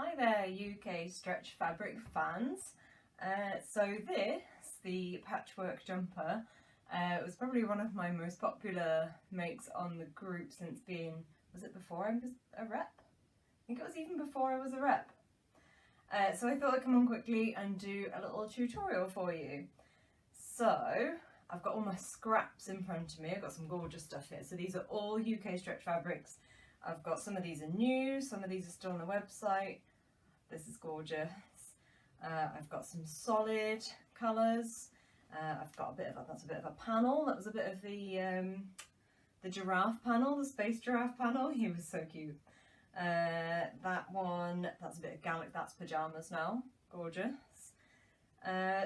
Hi there UK stretch fabric fans. So this, the patchwork jumper, was probably one of my most popular makes on the group since being, was it before I was a rep? I think it was even before I was a rep. So I thought I'd come on quickly and do a little tutorial for you. So I've got all my scraps in front of me. I've got some gorgeous stuff here. So these are all UK stretch fabrics. I've got some of these are new, some of these are still on the website. This is gorgeous. I've got some solid colours. I've got a bit of that's a bit of a panel. That was a bit of the giraffe panel, the space giraffe panel. He was so cute. That one, that's a bit of Gallic. That's pajamas now. Gorgeous.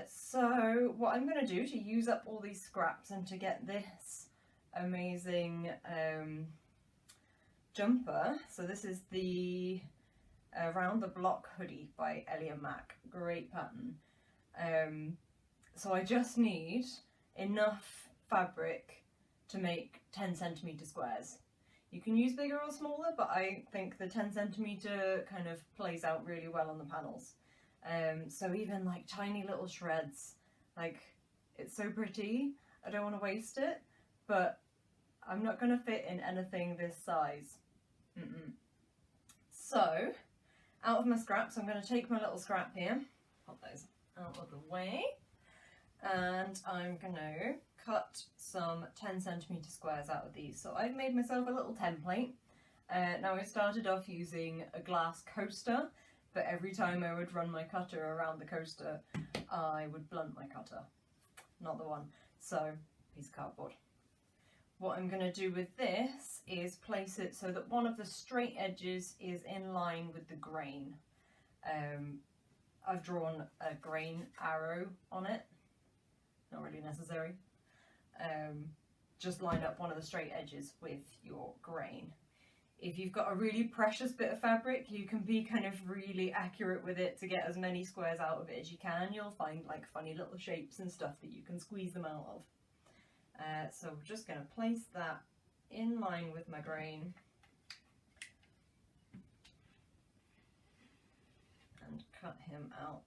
So what I'm going to do to use up all these scraps and to get this amazing jumper. So this is the Around the Block hoodie by Ellie & Mac. Great pattern. So I just need enough fabric to make 10cm squares. You can use bigger or smaller, but I think the 10cm kind of plays out really well on the panels. So even like tiny little shreds, like it's so pretty. I don't want to waste it, but I'm not going to fit in anything this size. So out of my scraps, I'm going to take my little scrap here, pop those out of the way, and I'm going to cut some 10cm squares out of these. So I've made myself a little template. Now I started off using a glass coaster, but every time I would run my cutter around the coaster, I would blunt my cutter. Not the one. So, piece of cardboard. What I'm going to do with this is place it so that one of the straight edges is in line with the grain. I've drawn a grain arrow on it. Not really necessary. Just line up one of the straight edges with your grain. If you've got a really precious bit of fabric, you can be kind of really accurate with it to get as many squares out of it as you can. You'll find like funny little shapes and stuff that you can squeeze them out of. So we're just going to place that in line with my grain and cut him out.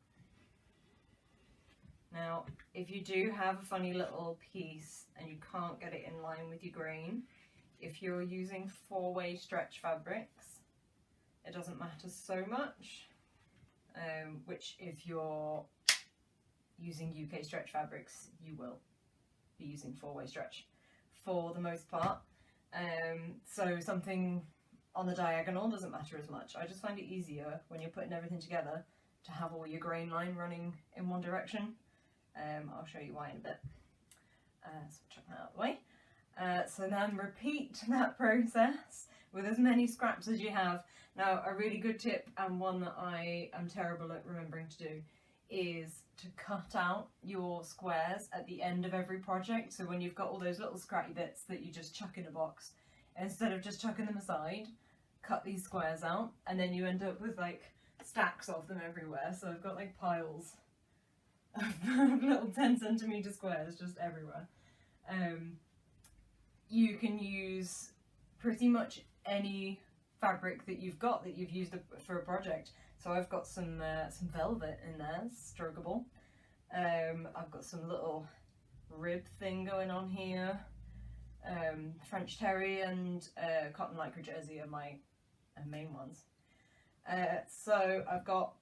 Now, if you do have a funny little piece and you can't get it in line with your grain, if you're using 4-way stretch fabrics, it doesn't matter so much, which if you're using UK stretch fabrics, you will be using 4-way stretch for the most part. So something on the diagonal doesn't matter as much. I just find it easier when you're putting everything together to have all your grain line running in one direction. I'll show you why in a bit. So chuck that out of the way. So then repeat that process with as many scraps as you have. Now a really good tip, and one that I am terrible at remembering to do, is to cut out your squares at the end of every project. So when you've got all those little scratchy bits that you just chuck in a box, instead of just chucking them aside, cut these squares out, and then you end up with like stacks of them everywhere. So I've got like piles of little 10cm squares just everywhere. You can use pretty much any fabric that you've got that you've used for a project. So I've got some velvet in there, strokable. I've got some little rib thing going on here. French terry and cotton lycra jersey are my main ones. So I've got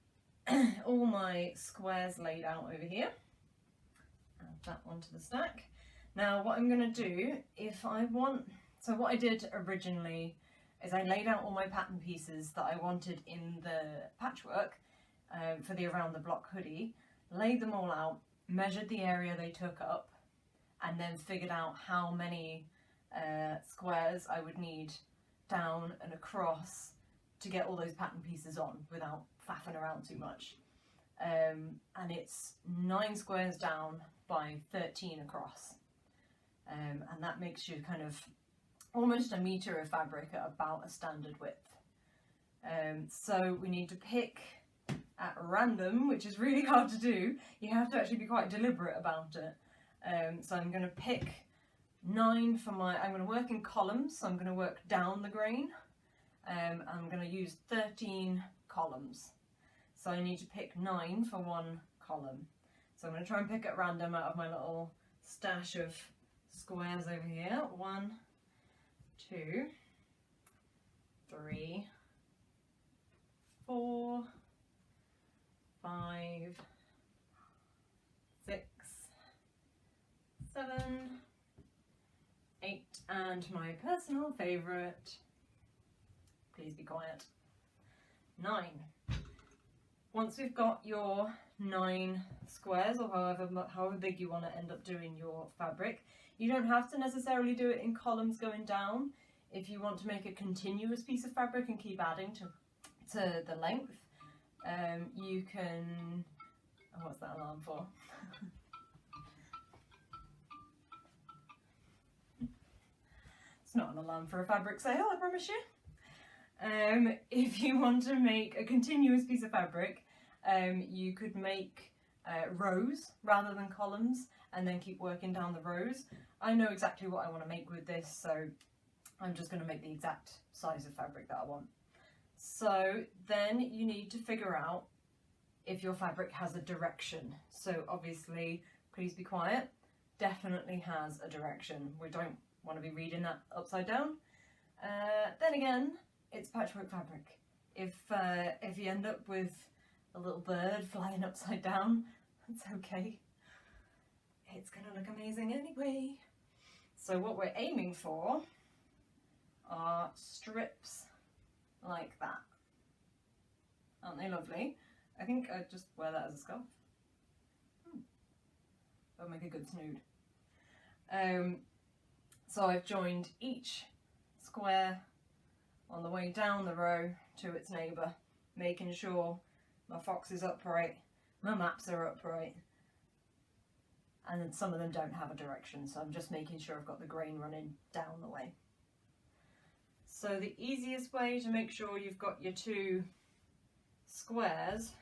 all my squares laid out over here. Add that one to the stack. Now what I'm going to do, so what I did originally is I laid out all my pattern pieces that I wanted in the patchwork for the Around the Block hoodie, laid them all out, measured the area they took up, and then figured out how many squares I would need down and across to get all those pattern pieces on without faffing around too much. And it's 9 squares down by 13 across. And that makes you kind of almost a metre of fabric at about a standard width. So we need to pick at random, which is really hard to do. You have to actually be quite deliberate about it. So I'm going to pick 9 for I'm going to work in columns, so I'm going to work down the grain. I'm going to use 13 columns. So I need to pick 9 for one column. So I'm going to try and pick at random out of my little stash of squares over here. 1, 2, 3, 4, 5, 6, 7, 8, and my personal favourite, please be quiet, 9. Once we've got your 9 squares, or however big you want to end up doing your fabric, you don't have to necessarily do it in columns going down. If you want to make a continuous piece of fabric and keep adding to the length, you can, oh, what's that alarm for? It's not an alarm for a fabric sale, I promise you. If you want to make a continuous piece of fabric, you could make rows rather than columns and then keep working down the rows. I know exactly what I want to make with this, so I'm just going to make the exact size of fabric that I want. So then you need to figure out if your fabric has a direction. So obviously, please be quiet, definitely has a direction. We don't want to be reading that upside down. Then again, it's patchwork fabric. If you end up with a little bird flying upside down, that's okay. It's gonna look amazing anyway. So what we're aiming for are strips like that. Aren't they lovely? I think I'd just wear that as a scarf. That'll make a good snood. So I've joined each square on the way down the row to its neighbour, making sure my fox is upright, my maps are upright, and then some of them don't have a direction, so I'm just making sure I've got the grain running down the way. So the easiest way to make sure you've got your 2 squares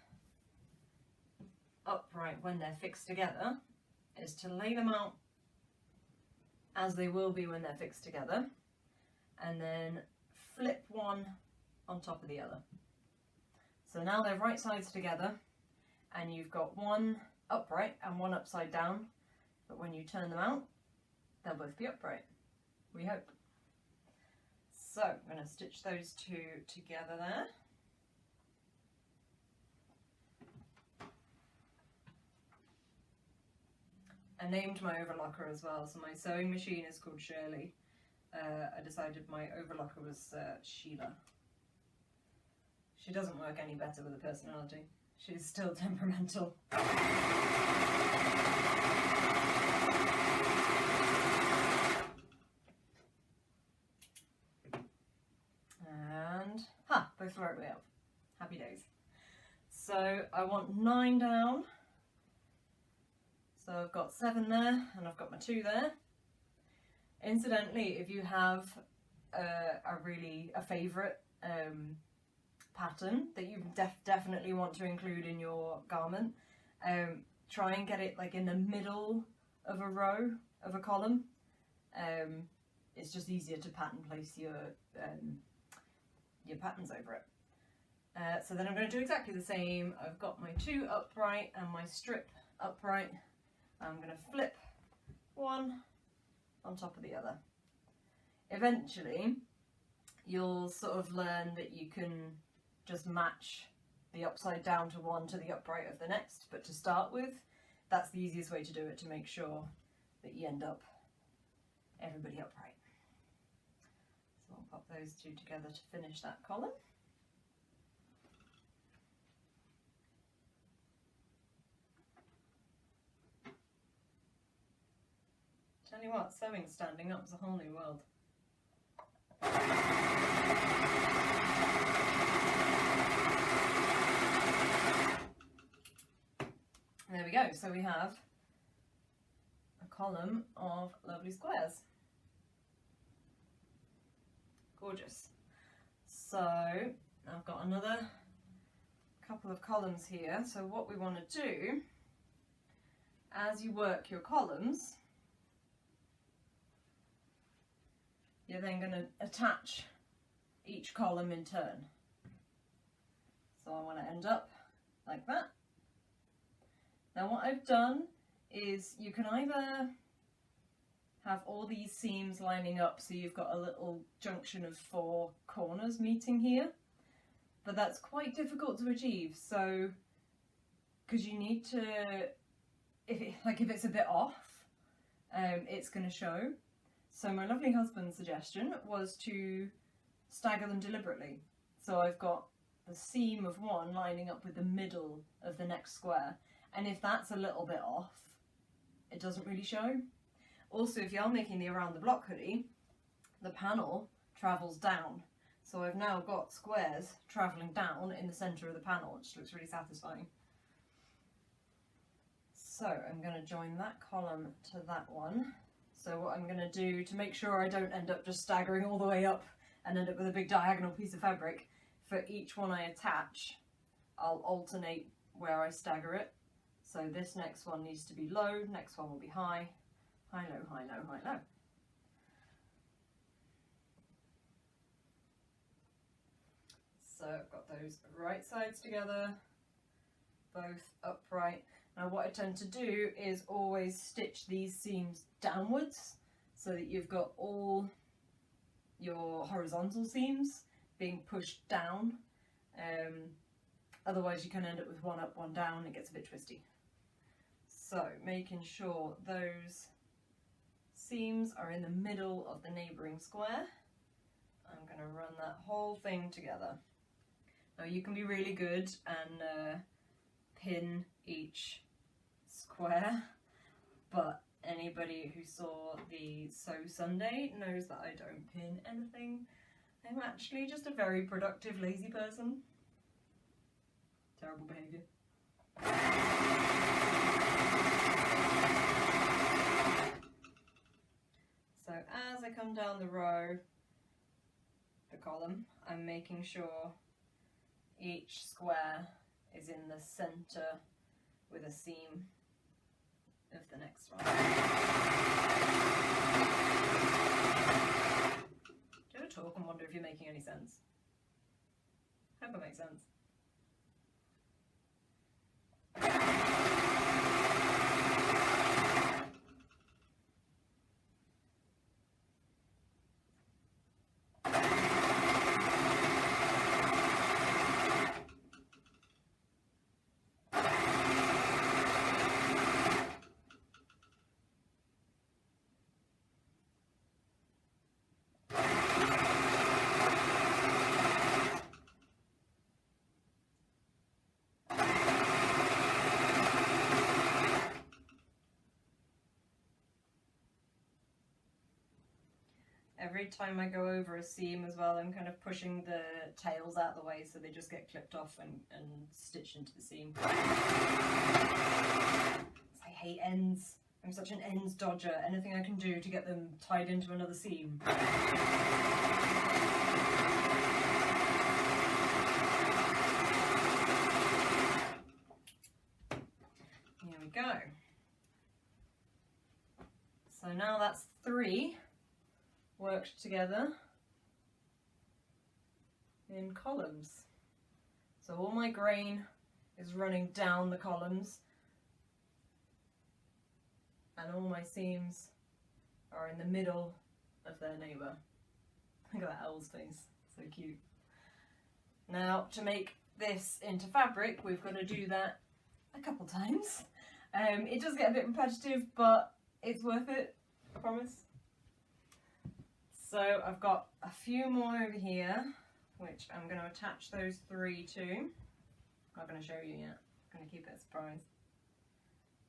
upright when they're fixed together is to lay them out as they will be when they're fixed together, and then flip one on top of the other. So now they're right sides together, and you've got one upright and one upside down, but when you turn them out, they'll both be upright, we hope. So I'm going to stitch those 2 together there. I named my overlocker as well, so my sewing machine is called Shirley. I decided my overlocker was Sheila. She doesn't work any better with a personality. She's still temperamental. And, both the right way up. Happy days. So I want 9 down. So I've got 7 there, and I've got my 2 there. Incidentally, if you have a favourite pattern that you definitely want to include in your garment, try and get it like in the middle of a row of a column. It's just easier to pattern place your patterns over it. So then I'm going to do exactly the same. I've got my 2 upright and my strip upright. I'm going to flip one on top of the other. Eventually you'll sort of learn that you can just match the upside down to one to the upright of the next, but to start with, that's the easiest way to do it, to make sure that you end up everybody upright. So I'll pop those 2 together to finish that column. Tell you what, sewing standing up is a whole new world. There we go, so we have a column of lovely squares. Gorgeous. So I've got another couple of columns here. So what we want to do, as you work your columns, you're then going to attach each column in turn. So I want to end up like that. Now what I've done is you can either have all these seams lining up so you've got a little junction of 4 corners meeting here, but that's quite difficult to achieve. So because you need to, if it's a bit off, it's going to show. So my lovely husband's suggestion was to stagger them deliberately. So I've got the seam of one lining up with the middle of the next square, and if that's a little bit off, it doesn't really show. Also, if you're making the around the block hoodie, the panel travels down. So I've now got squares travelling down in the centre of the panel, which looks really satisfying. So I'm going to join that column to that one. So what I'm going to do to make sure I don't end up just staggering all the way up and end up with a big diagonal piece of fabric, for each one I attach, I'll alternate where I stagger it. So this next one needs to be low, next one will be high, high, low, high, low, high, low. So I've got those right sides together, both upright. Now what I tend to do is always stitch these seams downwards so that you've got all your horizontal seams being pushed down. Otherwise you can end up with one up, one down, it gets a bit twisty. So making sure those seams are in the middle of the neighbouring square, I'm going to run that whole thing together. Now you can be really good and pin each square, but anybody who saw the Sew Sunday knows that I don't pin anything. I'm actually just a very productive, lazy person. Terrible behaviour. So as I come down the row, the column, I'm making sure each square is in the centre with a seam of the next one. Do you ever talk and wonder if you're making any sense? Hope it makes sense. Every time I go over a seam as well, I'm kind of pushing the tails out of the way so they just get clipped off and stitched into the seam. I hate ends. I'm such an ends dodger. Anything I can do to get them tied into another seam. Here we go. So now that's 3 worked together in columns. So all my grain is running down the columns and all my seams are in the middle of their neighbour. Look at that owl's face, so cute. Now to make this into fabric we've got to do that a couple times. It does get a bit repetitive but it's worth it, I promise. So I've got a few more over here, which I'm going to attach those 3 to. I'm not going to show you yet. I'm going to keep it a surprise.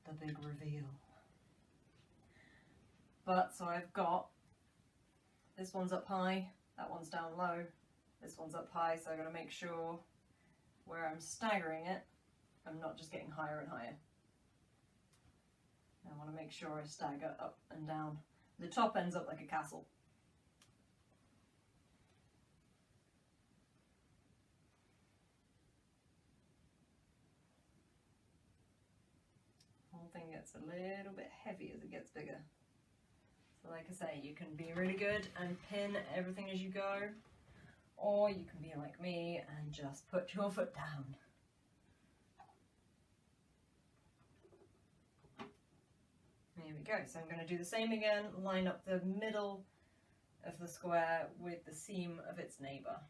The big reveal. But so I've got, this one's up high, that one's down low, this one's up high, so I've got to make sure where I'm staggering it, I'm not just getting higher and higher. I want to make sure I stagger up and down. The top ends up like a castle. Thing gets a little bit heavy as it gets bigger. So like I say, you can be really good and pin everything as you go, or you can be like me and just put your foot down. There we go. So I'm going to do the same again, line up the middle of the square with the seam of its neighbour.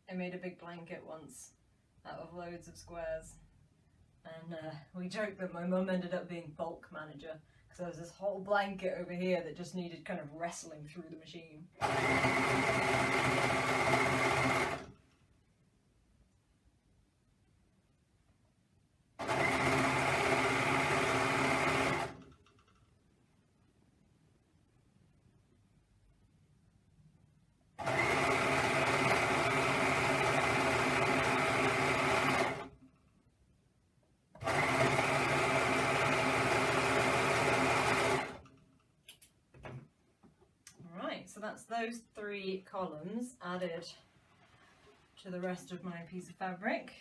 I made a big blanket once out of loads of squares, and we joked that my mum ended up being bulk manager because there was this whole blanket over here that just needed kind of wrestling through the machine. So that's those 3 columns added to the rest of my piece of fabric.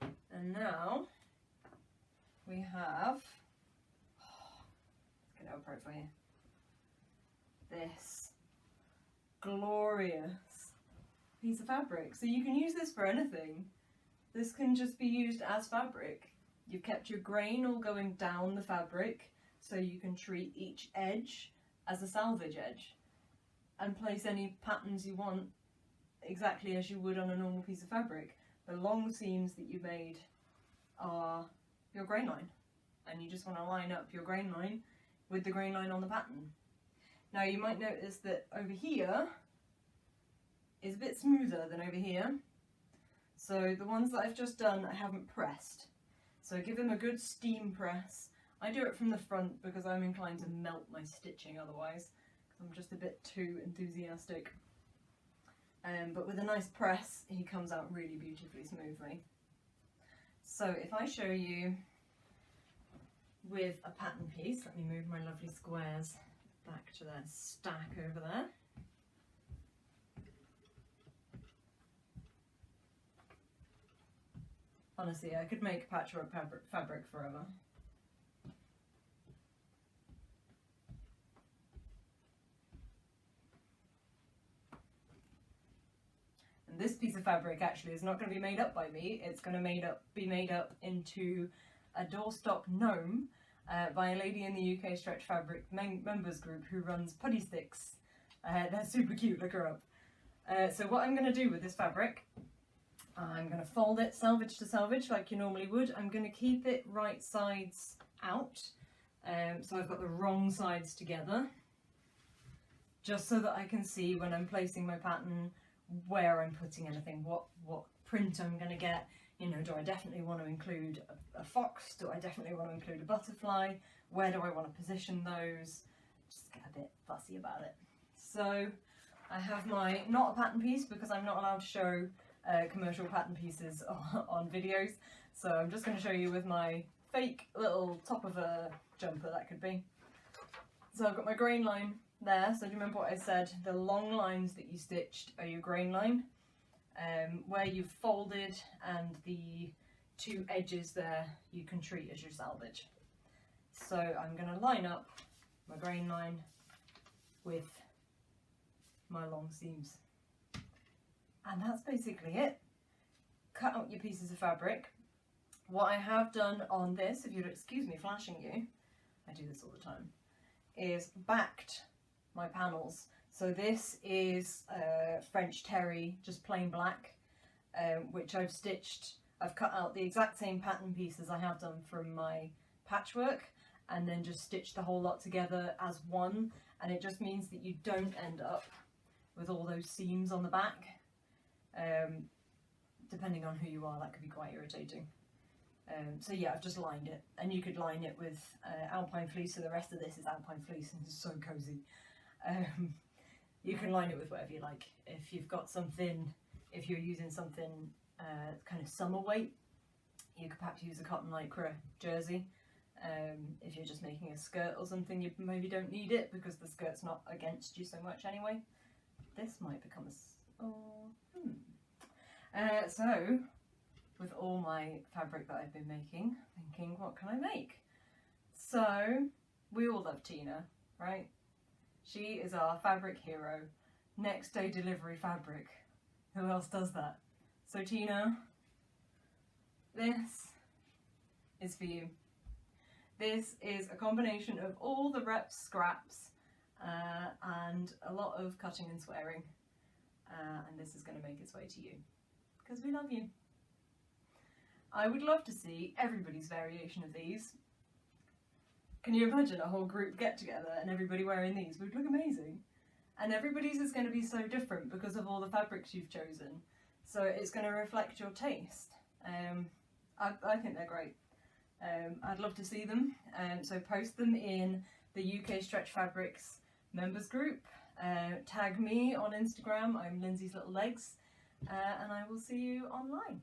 And now we have, let's get it apart for you, this glorious piece of fabric. So you can use this for anything. This can just be used as fabric. You've kept your grain all going down the fabric, so you can treat each edge as a salvage edge and place any patterns you want exactly as you would on a normal piece of fabric. The long seams that you made are your grain line, and you just want to line up your grain line with the grain line on the pattern. Now you might notice that over here is a bit smoother than over here, so the ones that I've just done I haven't pressed, so give them a good steam press. I do it from the front because I'm inclined to melt my stitching otherwise. I'm just a bit too enthusiastic. But with a nice press, he comes out really beautifully smoothly. So if I show you with a pattern piece, let me move my lovely squares back to their stack over there. Honestly, I could make patchwork fabric forever. This piece of fabric actually is not going to be made up by me. It's going to be made up into a doorstop gnome by a lady in the UK Stretch Fabric members group who runs putty sticks. They're super cute, look her up. So what I'm going to do with this fabric, I'm going to fold it selvage to selvage like you normally would. I'm going to keep it right sides out, so I've got the wrong sides together, just so that I can see when I'm placing my pattern where I'm putting anything, what print I'm going to get. You know, do I definitely want to include a fox? Do I definitely want to include a butterfly? Where do I want to position those? Just get a bit fussy about it. So I have my, not a pattern piece because I'm not allowed to show commercial pattern pieces on videos, so I'm just going to show you with my fake little top of a jumper that could be. So I've got my grain line there, so do you remember what I said? The long lines that you stitched are your grain line. Where you've folded and the 2 edges there you can treat as your salvage. So I'm going to line up my grain line with my long seams. And that's basically it. Cut out your pieces of fabric. What I have done on this, if you'll excuse me flashing you, I do this all the time, is backed my panels. So this is French terry, just plain black, which I've stitched. I've cut out the exact same pattern piece as I have done from my patchwork, and then just stitch the whole lot together as one, and it just means that you don't end up with all those seams on the back. Depending on who you are, that could be quite irritating. So yeah, I've just lined it, and you could line it with alpine fleece, so the rest of this is alpine fleece and it's so cozy. You can line it with whatever you like. If you've got something, if you're using something kind of summer weight, you could perhaps use a cotton lycra jersey. If you're just making a skirt or something, you maybe don't need it because the skirt's not against you so much anyway. This might become a... so, with all my fabric that I've been making, thinking, what can I make? So, we all love Tina, right? She is our fabric hero. Next day delivery fabric. Who else does that? So Tina, this is for you. This is a combination of all the rep scraps and a lot of cutting and swearing. And this is going to make its way to you. Because we love you. I would love to see everybody's variation of these. Can you imagine a whole group get together and everybody wearing these? It would look amazing. And everybody's is going to be so different because of all the fabrics you've chosen. So it's going to reflect your taste. I think they're great. I'd love to see them. So post them in the UK Stretch Fabrics members group. Tag me on Instagram. I'm Lindsay's Little Legs. And I will see you online.